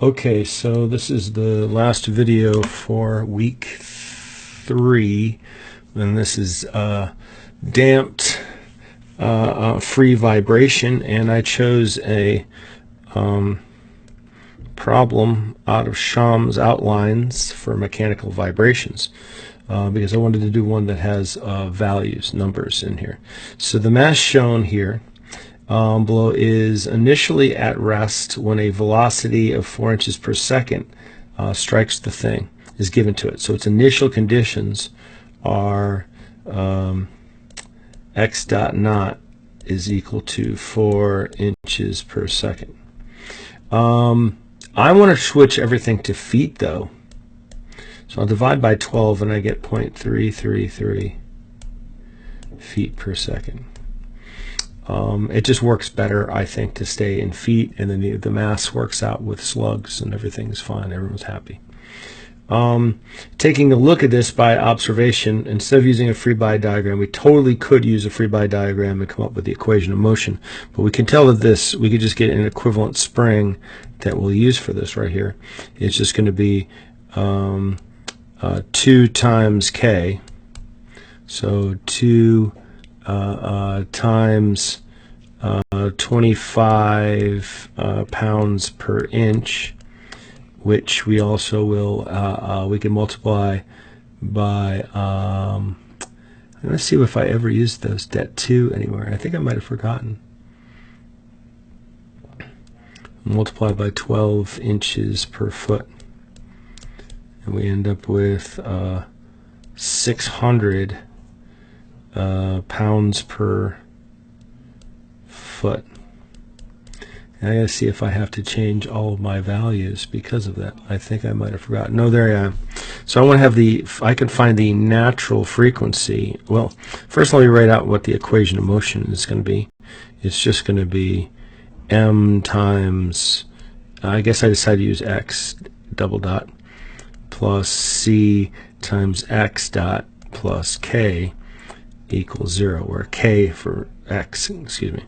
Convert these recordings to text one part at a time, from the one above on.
Okay, so this is the last video for week 3, and this is damped free vibration, and I chose a problem out of Schaums outlines for mechanical vibrations because I wanted to do one that has values, numbers in here. So the mass shown here below is initially at rest when a velocity of 4 inches per second strikes the thing, is given to it. So its initial conditions are x dot naught is equal to 4 inches per second. I want to switch everything to feet though. So I'll divide by 12 and I get 0.333 feet per second. It just works better, I think, to stay in feet, and then the mass works out with slugs and everything's fine, everyone's happy. Taking a look at this by observation, instead of using a free body diagram, we totally could use a free body diagram and come up with the equation of motion, but we can tell that we could just get an equivalent spring that we'll use for this right here. It's just going to be 2 times k, so 2 times 25 pounds per inch, which we also will we can multiply by let's see if I ever used those that 2 anywhere. I think I might have forgotten. Multiply by 12 inches per foot, and we end up with 600 pounds per foot. And I gotta see if I have to change all of my values because of that. I think I might have forgotten. No, there I am. So I want to have I can find the natural frequency. Well, first let me write out what the equation of motion is going to be. It's just going to be m times, I guess I decided to use x double dot plus c times x dot plus k equals 0, where k for x, excuse me.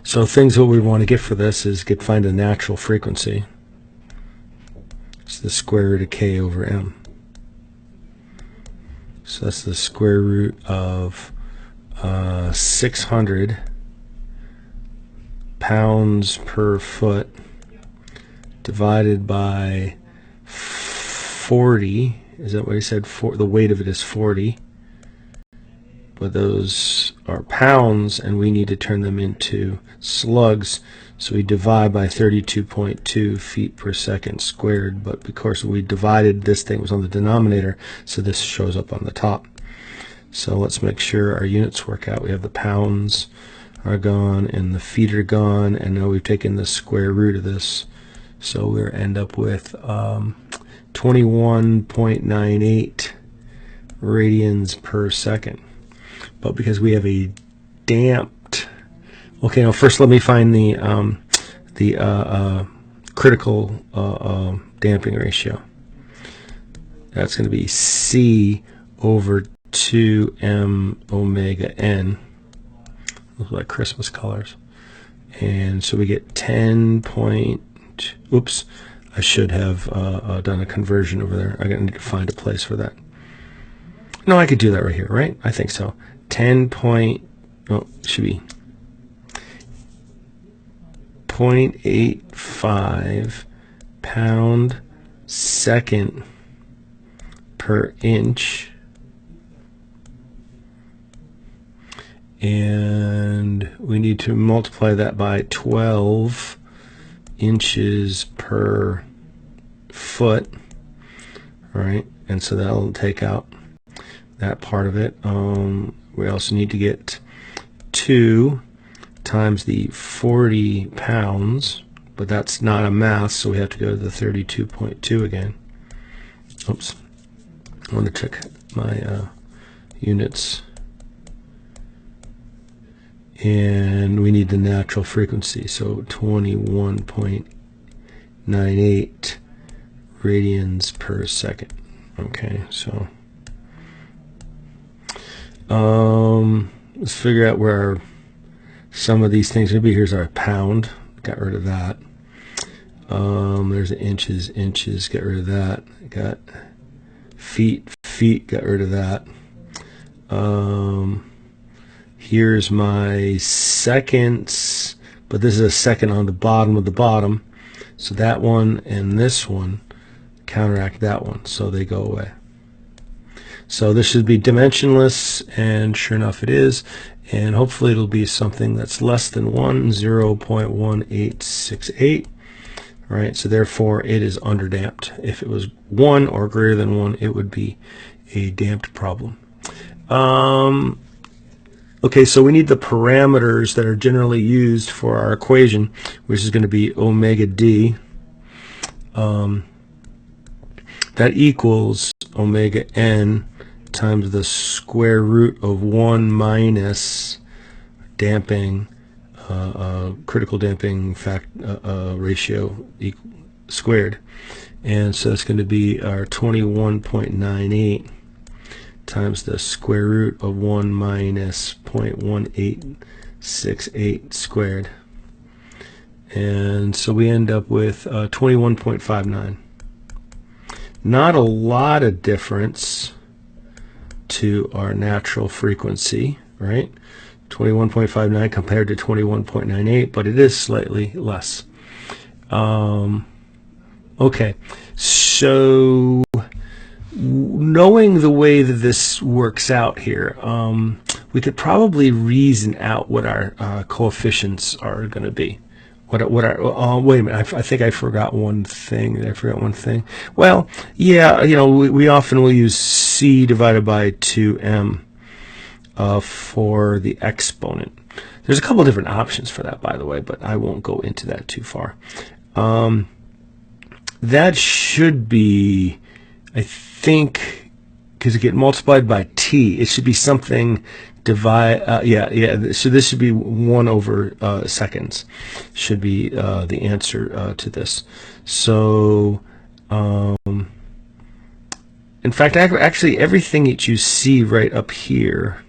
So what we want to get for this is find a natural frequency. It's the square root of k over m. So that's the square root of 600 pounds per foot divided by 40. Is that what he said? The weight of it is 40. But those are pounds, and we need to turn them into slugs. So we divide by 32.2 feet per second squared. But because we divided, this thing was on the denominator, so this shows up on the top. So let's make sure our units work out. We have the pounds are gone, and the feet are gone, and now we've taken the square root of this. So we'll end up with 21.98 radians per second. But because we have a damped, okay, now first let me find the critical damping ratio. That's going to be C over 2m omega n. Look like Christmas colors. And so we get 10 point, oops, I should have done a conversion over there. I need to find a place for that. No, I could do that right here, right? I think so. 10 point, oh, it should be 0.85 pound second per inch, and we need to multiply that by 12 inches per foot. All right, and so that'll take out that part of it. We also need to get 2 times the 40 pounds, but that's not a mass, so we have to go to the 32.2 again. Oops, I want to check my units. And we need the natural frequency, so 21.98 radians per second. Okay, so let's figure out where some of these things are going to be. Here's our pound. got rid of that. There's inches, get rid of that. Got feet, got rid of that. Here's my seconds, but this is a second on the bottom of the bottom. So that one and this one counteract that one, so they go away. So this should be dimensionless, and sure enough it is. And hopefully it'll be something that's less than 1, 0.1868. Right, so therefore it is underdamped. If it was 1 or greater than 1, it would be a damped problem. Okay, so we need the parameters that are generally used for our equation, which is going to be omega d. That equals omega n times the square root of 1 minus damping, critical damping ratio squared. And so it's going to be our 21.98 times the square root of 1 minus 0.1868 squared. And so we end up with 21.59. Not a lot of difference to our natural frequency, right? 21.59 compared to 21.98, but it is slightly less. Okay, so knowing the way that this works out here, we could probably reason out what our coefficients are going to be. What our wait a minute, I think I forgot one thing. Did I forget one thing? Well, yeah, you know, we often will use c divided by 2m for the exponent. There's a couple different options for that, by the way, but I won't go into that too far. That should be, I think, because it gets multiplied by t, it should be something so this should be 1 over seconds should be the answer to this. So in fact, actually everything that you see right up here,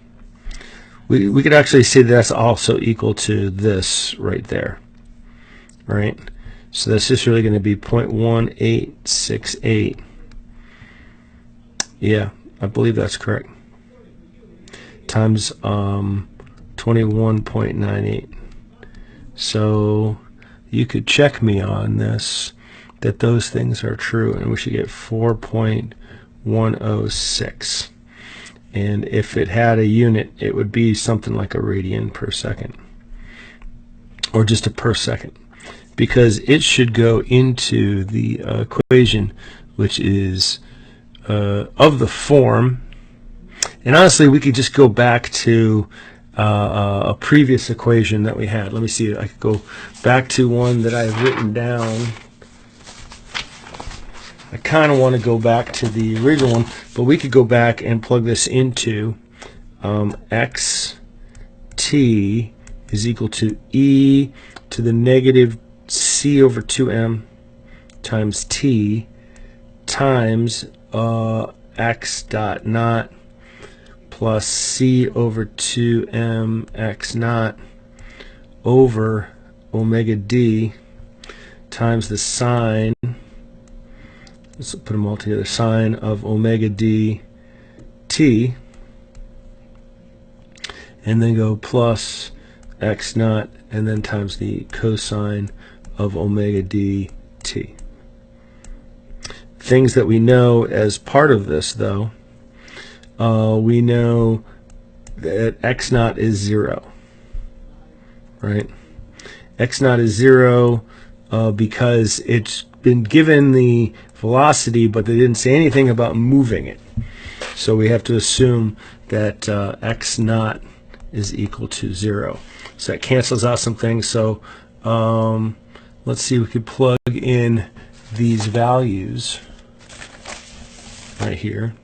we could actually say that's also equal to this right there, right? So that's just really going to be 0.1868. Yeah, I believe that's correct. Times 21.98. So you could check me on this, that those things are true, and we should get 4.106. And if it had a unit, it would be something like a radian per second, or just a per second, because it should go into the equation, which is of the form. And honestly, we could just go back to a previous equation that we had. Let me see. I could go back to one that I've written down. I kind of want to go back to the original one, but we could go back and plug this into xt is equal to e to the negative c over 2m times t times x dot naught plus c over 2m x naught over omega d times the sine, let's put them all together, sine of omega d t, and then go plus x naught and then times the cosine of omega d t. Things that we know as part of this, though, we know that x naught is 0, right? X naught is 0 because it's been given the velocity, but they didn't say anything about moving it. So we have to assume that x naught is equal to 0. So that cancels out some things. So let's see, we could plug in these values right here.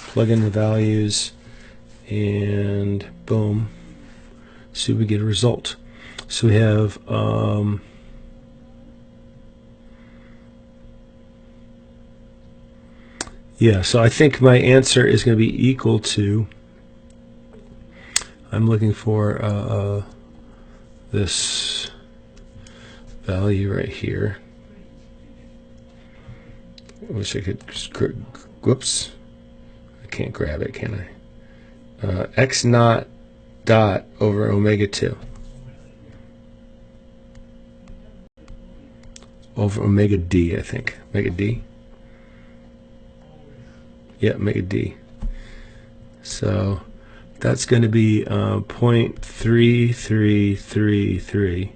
Plug in the values, and boom. See, we get a result. So we have yeah, so I think my answer is going to be equal to, I'm looking for this value right here. I wish I could, whoops, I can't grab it, can I? X naught dot over omega 2 over omega d, I think. Omega d? Yeah, omega d. So that's going to be 0.3333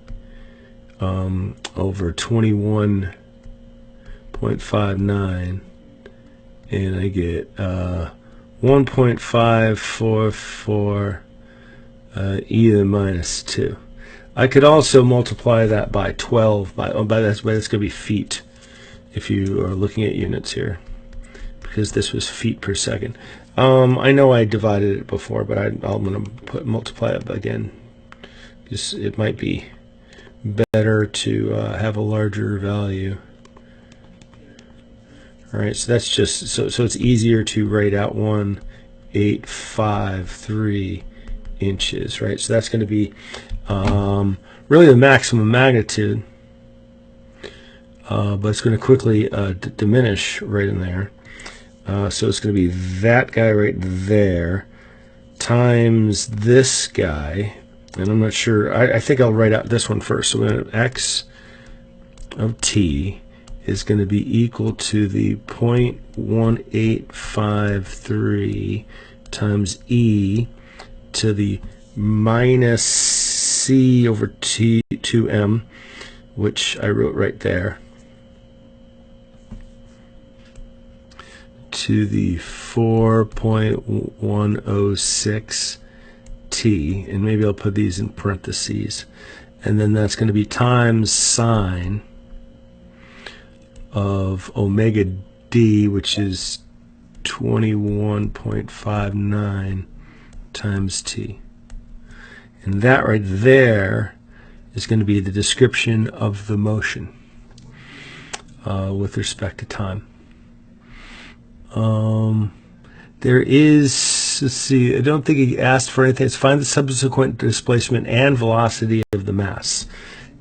over 21.59, and I get 1.544 e to the minus 2. I could also multiply that by 12, that's going to be feet if you are looking at units here, because this was feet per second. I know I divided it before, but I'm going to multiply it again, because it might be better to have a larger value. Alright, so that's just, so it's easier to write out 1.853 inches, right? So that's going to be really the maximum magnitude, but it's going to quickly diminish right in there. So it's going to be that guy right there times this guy, and I'm not sure, I think I'll write out this one first. So we're going to x of t is going to be equal to the 0.1853 times e to the minus c over t 2m, which I wrote right there, to the 4.106 t, and maybe I'll put these in parentheses, and then that's going to be times sine of omega d, which is 21.59 times t. And that right there is going to be the description of the motion with respect to time. There is, let's see, I don't think he asked for anything. It's find the subsequent displacement and velocity of the mass.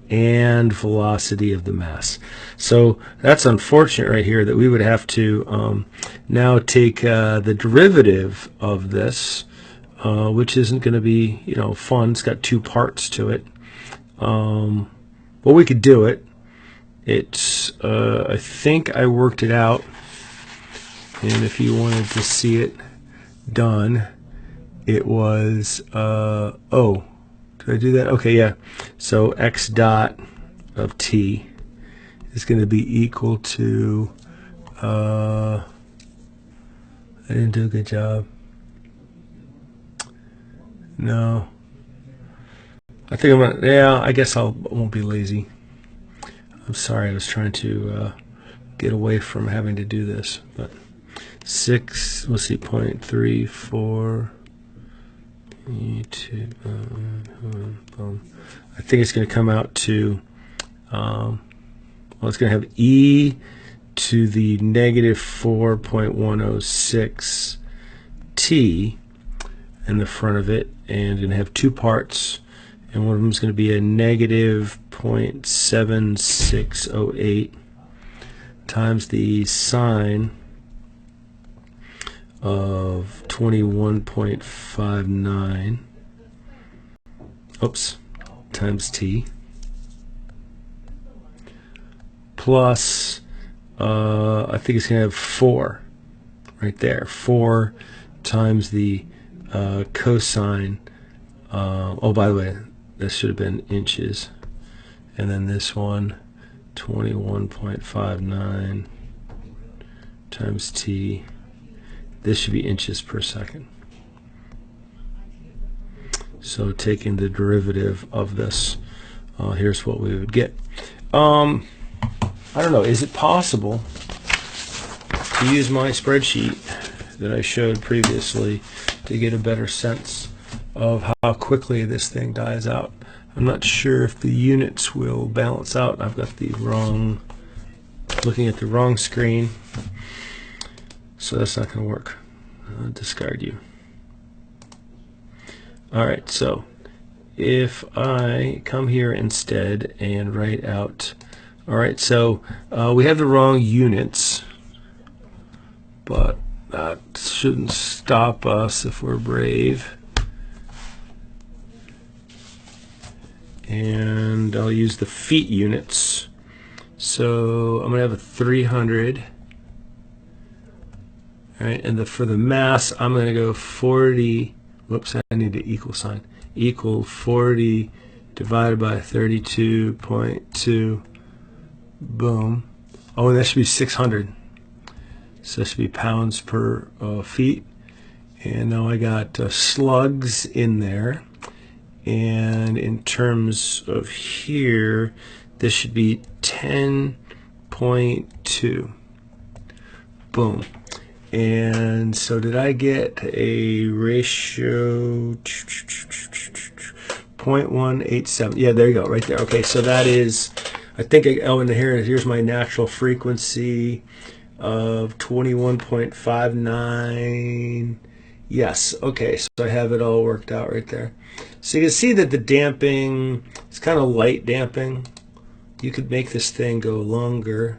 And velocity of the mass. So that's unfortunate right here that we would have to now take the derivative of this, which isn't going to be, you know, fun. It's got two parts to it. Well, we could do it. It's I think I worked it out, and if you wanted to see it done, it was oh, did I do that? Okay, yeah. So x dot of t is going to be equal to I didn't do a good job. No, I think I'm gonna, yeah, I guess I won't be lazy. I'm sorry, I was trying to get away from having to do this, but 6, let's see, 0.34 E2, I think it's going to come out to well, it's going to have e to the negative 4.106 t in the front of it, and going to have two parts, and one of them is going to be a negative 0.7608 times the sine of 21.59, oops, times t, plus I think it's going to have 4 right there, 4 times the cosine, oh, by the way, this should have been inches, and then this one, 21.59 times t, this should be inches per second. So taking the derivative of this, here's what we would get. I don't know, is it possible to use my spreadsheet that I showed previously to get a better sense of how quickly this thing dies out? I'm not sure if the units will balance out. I've got the wrong, looking at the wrong screen, so that's not going to work. I'll discard you. Alright, so if I come here instead and write out, all right, so we have the wrong units, but that shouldn't stop us if we're brave. And I'll use the feet units. So I'm going to have a 300. All right, and for the mass, I'm going to go 40. Whoops, I need the equal sign. Equal 40 divided by 32.2. Boom. Oh, and that should be 600. So that should be pounds per feet. And now I got slugs in there. And in terms of here, this should be 10.2. Boom. And so did I get a ratio 0.187? Yeah, there you go, right there. Okay, so that is, I think, and here's my natural frequency of 21.59. Yes, okay, so I have it all worked out right there. So you can see that the damping is kind of light damping. You could make this thing go longer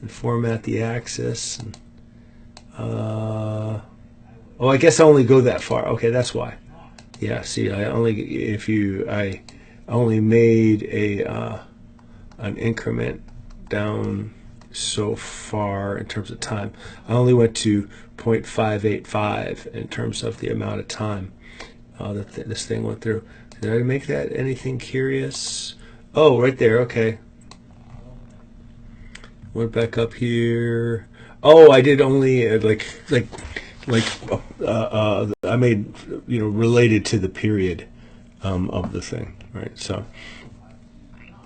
and format the axis. And, oh, I guess I only go that far. Okay, that's why. Yeah, see, I only made an increment down so far in terms of time. I only went to 0.585 in terms of the amount of time that this thing went through. Did I make that anything curious? Oh, right there. Okay. Went back up here. Oh, I did only I made, related to the period of the thing, right? So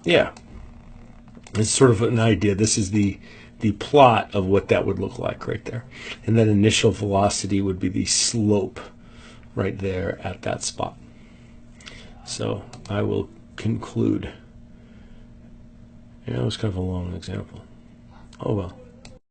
yeah, it's sort of an idea. This is the plot of what that would look like right there, and that initial velocity would be the slope right there at that spot. So I will conclude. Yeah, it was kind of a long example. Oh well.